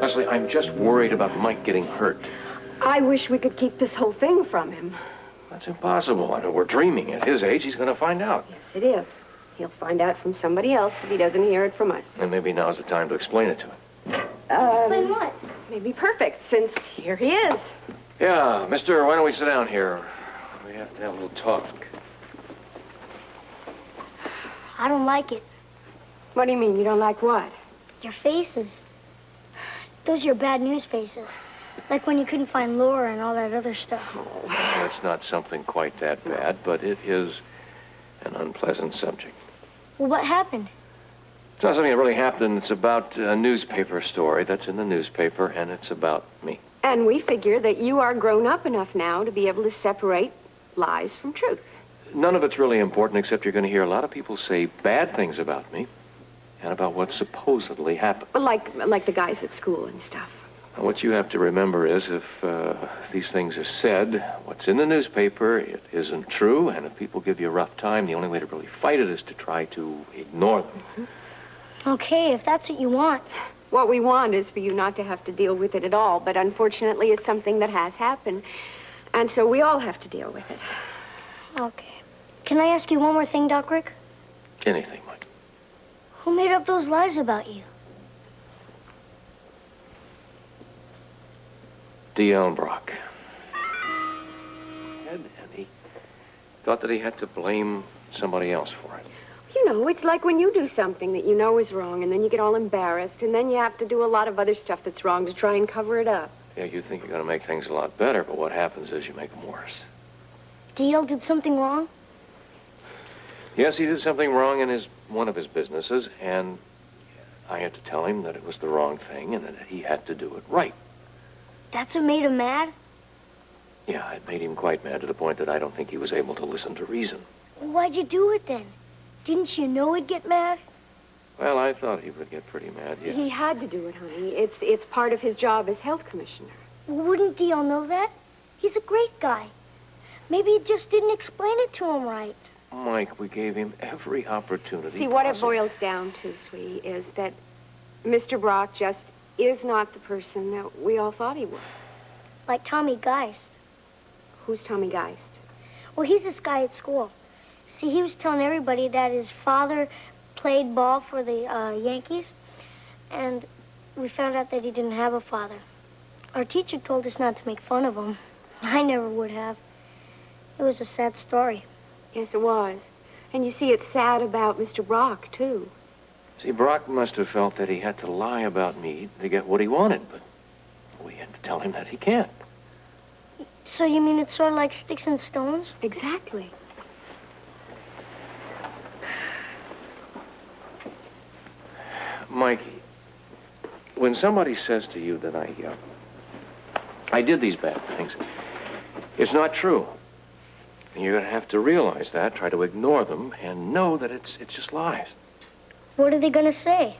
Lesley, I'm just worried about Mike getting hurt. I wish we could keep this whole thing from him. That's impossible. I mean, we're dreaming. At his age, he's going to find out. Yes, it is. He'll find out from somebody else if he doesn't hear it from us. And maybe now's the time to explain it to him. Explain what? Maybe perfect, since here he is. Yeah, mister, why don't we sit down here? We have to have a little talk. I don't like it. What do you mean? You don't like what? Your faces. Those are your bad news faces. Like when you couldn't find Laura and all that other stuff. Oh, that's not something quite that bad, but it is an unpleasant subject. Well, what happened? It's not something that really happened. It's about a newspaper story that's in the newspaper, and it's about me. And we figure that you are grown up enough now to be able to separate lies from truth. None of it's really important, except you're going to hear a lot of people say bad things about me and about what supposedly happened. Like the guys at school and stuff. And what you have to remember is if these things are said, what's in the newspaper, it isn't true, and if people give you a rough time, the only way to really fight it is to try to ignore them. Mm-hmm. Okay, if that's what you want. What we want is for you not to have to deal with it at all, but unfortunately it's something that has happened, and so we all have to deal with it. Okay. Can I ask you one more thing, Doc Rick? Anything, Mike. Who made up those lies about you? Dion Brock. And he thought that he had to blame somebody else for it. You know, it's like when you do something that you know is wrong, and then you get all embarrassed, and then you have to do a lot of other stuff that's wrong to try and cover it up. Yeah, you think you're going to make things a lot better, but what happens is you make them worse. Dio did something wrong? Yes, he did something wrong in one of his businesses, and I had to tell him that it was the wrong thing and that he had to do it right. That's what made him mad? Yeah, it made him quite mad to the point that I don't think he was able to listen to reason. Why'd you do it then? Didn't you know he'd get mad? Well, I thought he would get pretty mad, yes. He had to do it, honey. It's part of his job as health commissioner. Wouldn't Dio know that? He's a great guy. Maybe he just didn't explain it to him right. Mike, we gave him every opportunity. See, what it boils down to, sweetie, is that Mr. Brock just is not the person that we all thought he was. Like Tommy Geist. Who's Tommy Geist? Well, he's this guy at school. See, he was telling everybody that his father played ball for the Yankees, and we found out that he didn't have a father. Our teacher told us not to make fun of him. I never would have. It was a sad story. Yes, it was. And you see, it's sad about Mr. Brock, too. See, Brock must have felt that he had to lie about me to get what he wanted, but we had to tell him that he can't. So you mean it's sort of like sticks and stones? Exactly. Mike, when somebody says to you that I did these bad things, it's not true. And you're going to have to realize that, try to ignore them, and know that it's just lies. What are they going to say?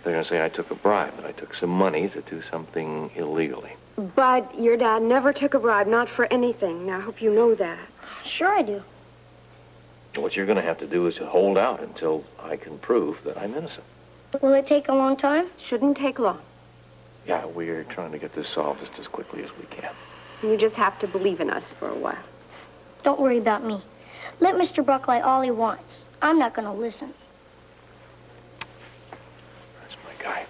They're going to say I took a bribe, that I took some money to do something illegally. But your dad never took a bribe, not for anything. Now, I hope you know that. Sure I do. What you're going to have to do is to hold out until I can prove that I'm innocent. Will it take a long time? Shouldn't take long. Yeah, we're trying to get this solved just as quickly as we can. You just have to believe in us for a while. Don't worry about me. Let Mr. Brock lie all he wants. I'm not going to listen. That's my guy.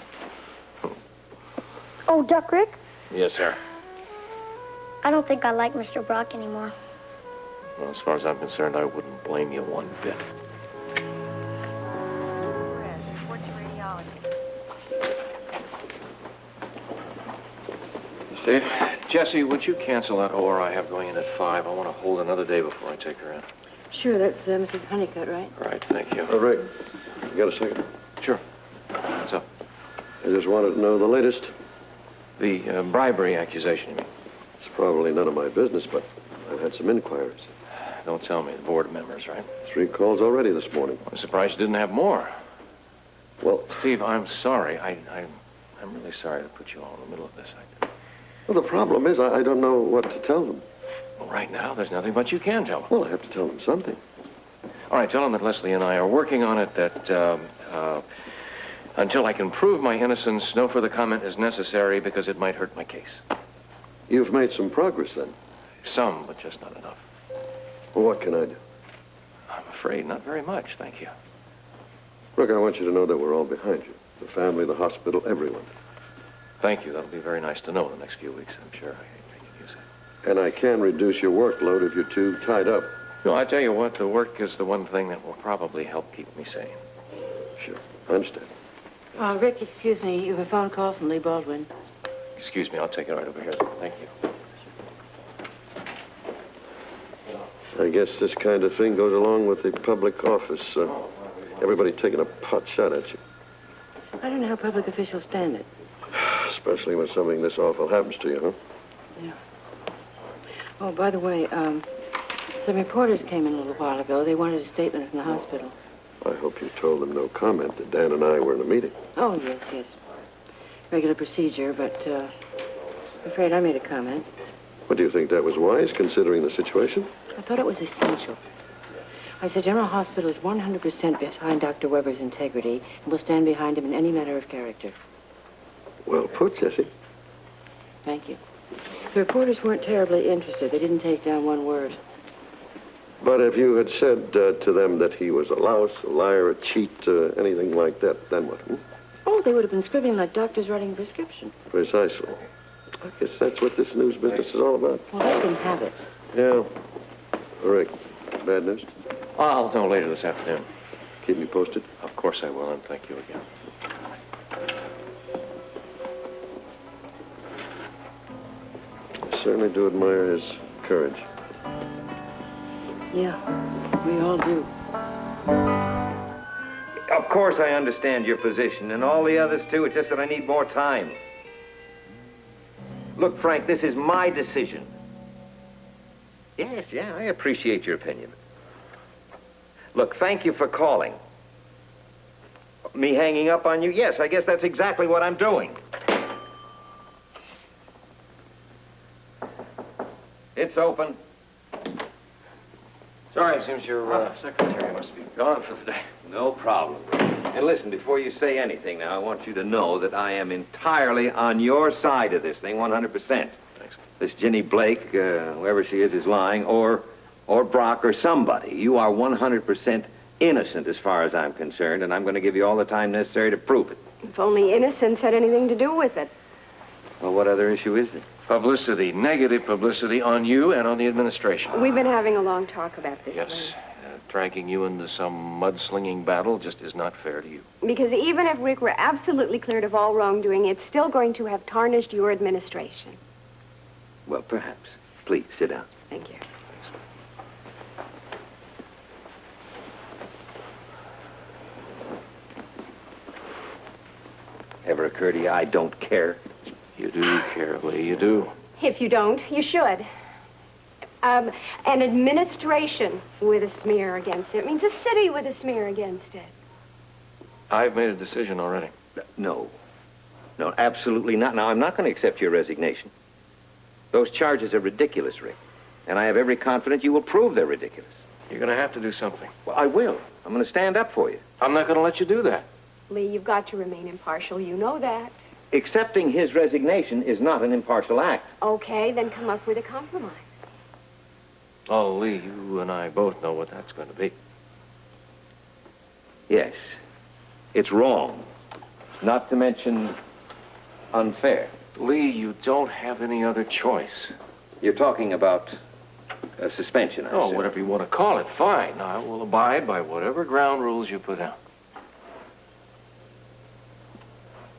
Oh, Duck Rick? Yes, sir. I don't think I like Mr. Brock anymore. Well, as far as I'm concerned, I wouldn't blame you one bit. Steve, Jesse, would you cancel that OR I have going in at 5? I want to hold another day before I take her in. Sure, that's Mrs. Honeycutt, right? Right, thank you. Rick, you got a second? Sure. What's up? I just wanted to know the latest. The bribery accusation, you mean? It's probably none of my business, but I've had some inquiries. Don't tell me. The board members, right? 3 calls already this morning. I'm surprised you didn't have more. Well, Steve, I'm sorry. I'm really sorry to put you all in the middle of this. the problem is I don't know what to tell them. Well, right now, there's nothing but you can tell them. Well, I have to tell them something. All right, tell them that Lesley and I are working on it, that Until I can prove my innocence, no further comment is necessary because it might hurt my case. You've made some progress, then. Some, but just not enough. Well, what can I do? I'm afraid not very much, thank you. Look, I want you to know that we're all behind you. The family, the hospital, everyone. Thank you. That'll be very nice to know in the next few weeks, I'm sure. I can use it. And I can reduce your workload if you're too tied up. No, I tell you what, the work is the one thing that will probably help keep me sane. Sure. I understand. Rick, excuse me. You have a phone call from Lee Baldwin. Excuse me, I'll take it right over here. Thank you. I guess this kind of thing goes along with the public office. Everybody taking a pot shot at you. I don't know how public officials stand it. Especially when something this awful happens to you, huh? Yeah. Oh, by the way, some reporters came in a little while ago. They wanted a statement from the hospital. I hope you told them no comment that Dan and I were in a meeting. Oh, yes. Regular procedure, but I'm afraid I made a comment. Well, do you think that was wise, considering the situation? I thought it was essential. I said General Hospital is 100% behind Dr. Weber's integrity and will stand behind him in any matter of character. Well put, Jessie. Thank you. The reporters weren't terribly interested. They didn't take down one word. But if you had said to them that he was a louse, a liar, a cheat, anything like that, then what? Oh, they would have been scribbling like doctors writing a prescription. Precisely. I guess that's what this news business is all about. Well, let them have it. Yeah. Rick, bad news? I'll know later this afternoon. Keep me posted. Of course I will, and thank you again. I certainly do admire his courage. Yeah, we all do. Of course I understand your position, and all the others too. It's just that I need more time. Look, Frank, this is my decision. Yes, yeah, I appreciate your opinion. Look, thank you for calling. Me hanging up on you? Yes, I guess that's exactly what I'm doing. It's open. Sorry, it seems your secretary must be gone for the day. No problem. And listen, before you say anything now, I want you to know that I am entirely on your side of this thing, 100%. Thanks. This Ginny Blake, whoever she is lying, or Brock, or somebody. You are 100% innocent as far as I'm concerned, and I'm going to give you all the time necessary to prove it. If only innocence had anything to do with it. Well, what other issue is there? Publicity, negative publicity on you and on the administration. We've been having a long talk about this. Yes. Lee. Dragging you into some mudslinging battle just is not fair to you. Because even if Rick were absolutely cleared of all wrongdoing, it's still going to have tarnished your administration. Well, perhaps. Please, sit down. Thank you. Ever occur to you I don't care? You do care, Lee, you do. If you don't, you should. An administration with a smear against it means a city with a smear against it. I've made a decision already. No. No, absolutely not. Now, I'm not going to accept your resignation. Those charges are ridiculous, Rick. And I have every confidence you will prove they're ridiculous. You're going to have to do something. Well, I will. I'm going to stand up for you. I'm not going to let you do that. Lee, you've got to remain impartial. You know that. Accepting his resignation is not an impartial act. Okay, then come up with a compromise. Oh, Lee, you and I both know what that's going to be. Yes. It's wrong. Not to mention unfair. Lee, you don't have any other choice. You're talking about a suspension, I Oh, assume. whatever you want to call it, fine. I will abide by whatever ground rules you put down.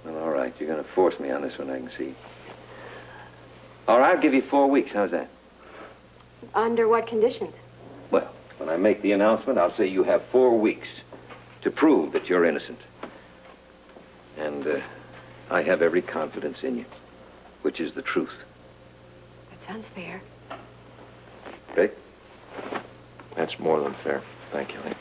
Well, all right. You're going to force me on this one, I can see. All right, I'll give you 4 weeks. How's that? Under what conditions? Well, when I make the announcement, I'll say you have 4 weeks to prove that you're innocent. And I have every confidence in you, which is the truth. That sounds fair. Rick? That's more than fair. Thank you, Lee.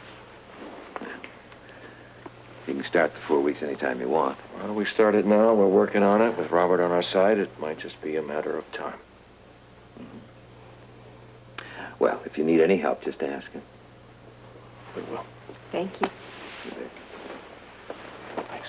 You can start the 4 weeks anytime you want. Well, we started now. We're working on it. With Robert on our side, it might just be a matter of time. Well, if you need any help, just ask him. We will. Thank you. Thanks.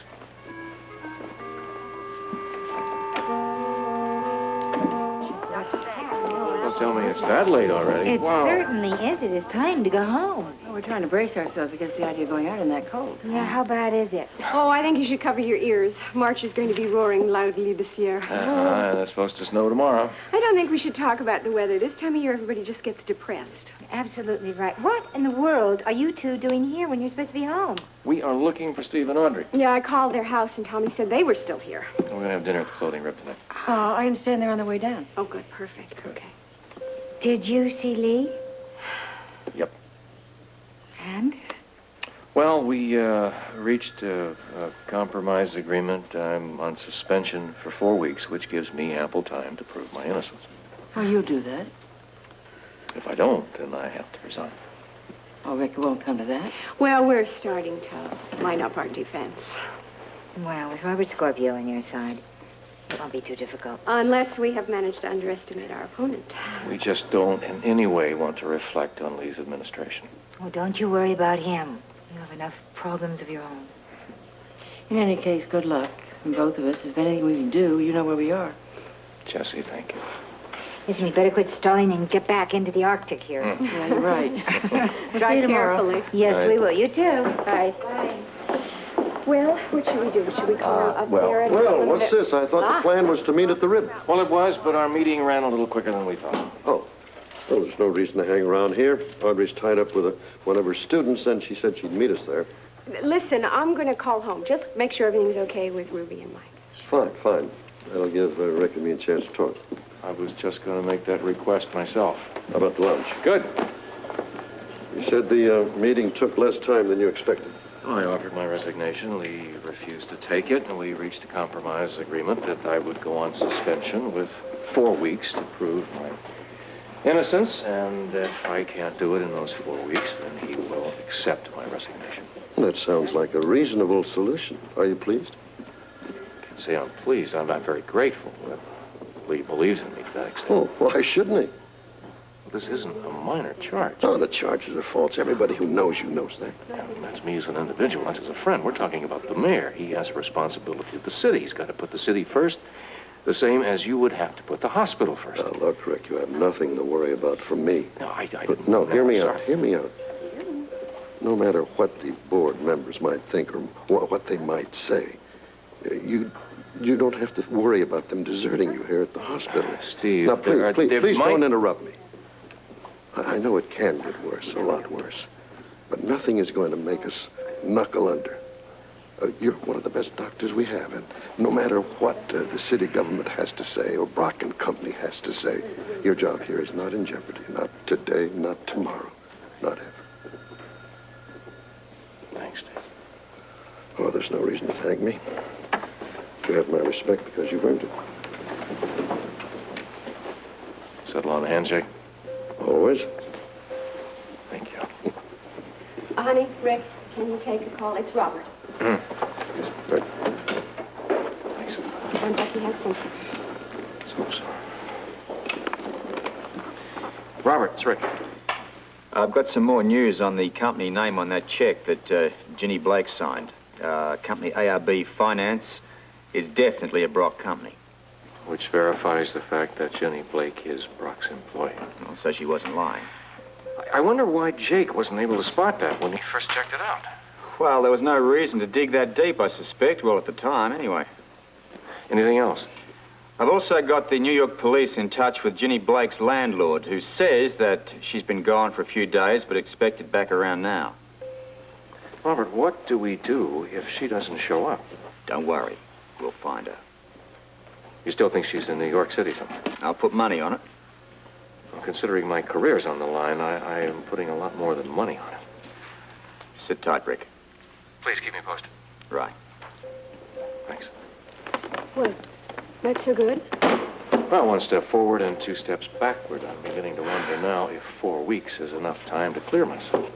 Don't tell me it's that late already. It certainly is. It is time to go home. Well, we're trying to brace ourselves against the idea of going out in that cold. Yeah, how bad is it? Oh, I think you should cover your ears. March is going to be roaring loudly this year. It's supposed to snow tomorrow. I don't think we should talk about the weather. This time of year, everybody just gets depressed. Absolutely right. What in the world are you two doing here when you're supposed to be home? We are looking for Steve and Audrey. Yeah, I called their house, and Tommy said they were still here. We're going to have dinner at the Floating Rib tonight. I understand they're on their way down. Oh, good. Perfect. Okay. Did you see Lee? Yep. And? Well, we reached a compromise agreement. I'm on suspension for 4 weeks, which gives me ample time to prove my innocence. Oh, you'll do that. If I don't, then I have to resign. Oh, Rick, it won't come to that. Well, we're starting to line up our defense. Well, with Robert Scorpio on your side, it won't be too difficult. Unless we have managed to underestimate our opponent. We just don't in any way want to reflect on Lee's administration. Oh, don't you worry about him. You have enough problems of your own. In any case, good luck. And both of us, if anything we can do, you know where we are. Jesse, thank you. Listen, we better quit stalling and get back into the Arctic here. Yeah, you're right. Drive carefully. Yes, Right. we will. You too. Bye. Well, what should we do? Should we call her up there? And Well, what's this? I thought the plan was to meet at the Rib. Well, it was, but our meeting ran a little quicker than we thought. Oh. Well, there's no reason to hang around here. Audrey's tied up with one of her students, and she said she'd meet us there. Listen, I'm going to call home. Just make sure everything's okay with Ruby and Mike. Fine. That'll give Rick and me a chance to talk. I was just going to make that request myself. How about the lunch? Good. You said the meeting took less time than you expected. I offered my resignation. Lee refused to take it, and we reached a compromise agreement that I would go on suspension with 4 weeks to prove my innocence, and if I can't do it in those 4 weeks, then he will accept my resignation. That sounds like a reasonable solution. Are you pleased? I can say I'm pleased. I'm very grateful that Lee believes in me to that extent. Oh, why shouldn't he? This isn't a minor charge. Oh, the charges are false. Everybody who knows you knows that. And that's me as an individual. That's as a friend. We're talking about the mayor. He has a responsibility of the city. He's got to put the city first, the same as you would have to put the hospital first. Now, look, Rick, you have nothing to worry about from me. No, I But no, hear me out. sorry. Hear me out. No matter what the board members might think or what they might say, you don't have to worry about them deserting you here at the hospital. Steve, Now, there please might- don't interrupt me. I know it can get worse, a lot worse. But nothing is going to make us knuckle under. You're one of the best doctors we have, and no matter what the city government has to say or Brock and Company has to say, your job here is not in jeopardy. Not today, not tomorrow, not ever. Thanks, Steve. Oh, there's no reason to thank me. You have my respect because you've earned it. Settle on a handshake? Always. Thank you. Honey, Rick, can you take a call? It's Robert. Right. Thanks. And Becky has some. So sorry. Robert, it's Rick. I've got some more news on the company name on that check that Ginny Blake signed. Company ARB Finance is definitely a Brock company. Which verifies the fact that Jenny Blake is Brock's employee. Well, so she wasn't lying. I wonder why Jake wasn't able to spot that when he first checked it out. Well, there was no reason to dig that deep, I suspect. Well, at the time, anyway. Anything else? I've also got the New York police in touch with Ginny Blake's landlord, who says that she's been gone for a few days, but expected back around now. Robert, what do we do if she doesn't show up? Don't worry. We'll find her. You still think she's in New York City somewhere? I'll put money on it. Well, considering my career's on the line, I am putting a lot more than money on it. Sit tight, Rick. Please keep me posted. Right. Thanks. Well, not so good. Well, 1 step forward and 2 steps backward. I'm beginning to wonder now if 4 weeks is enough time to clear myself.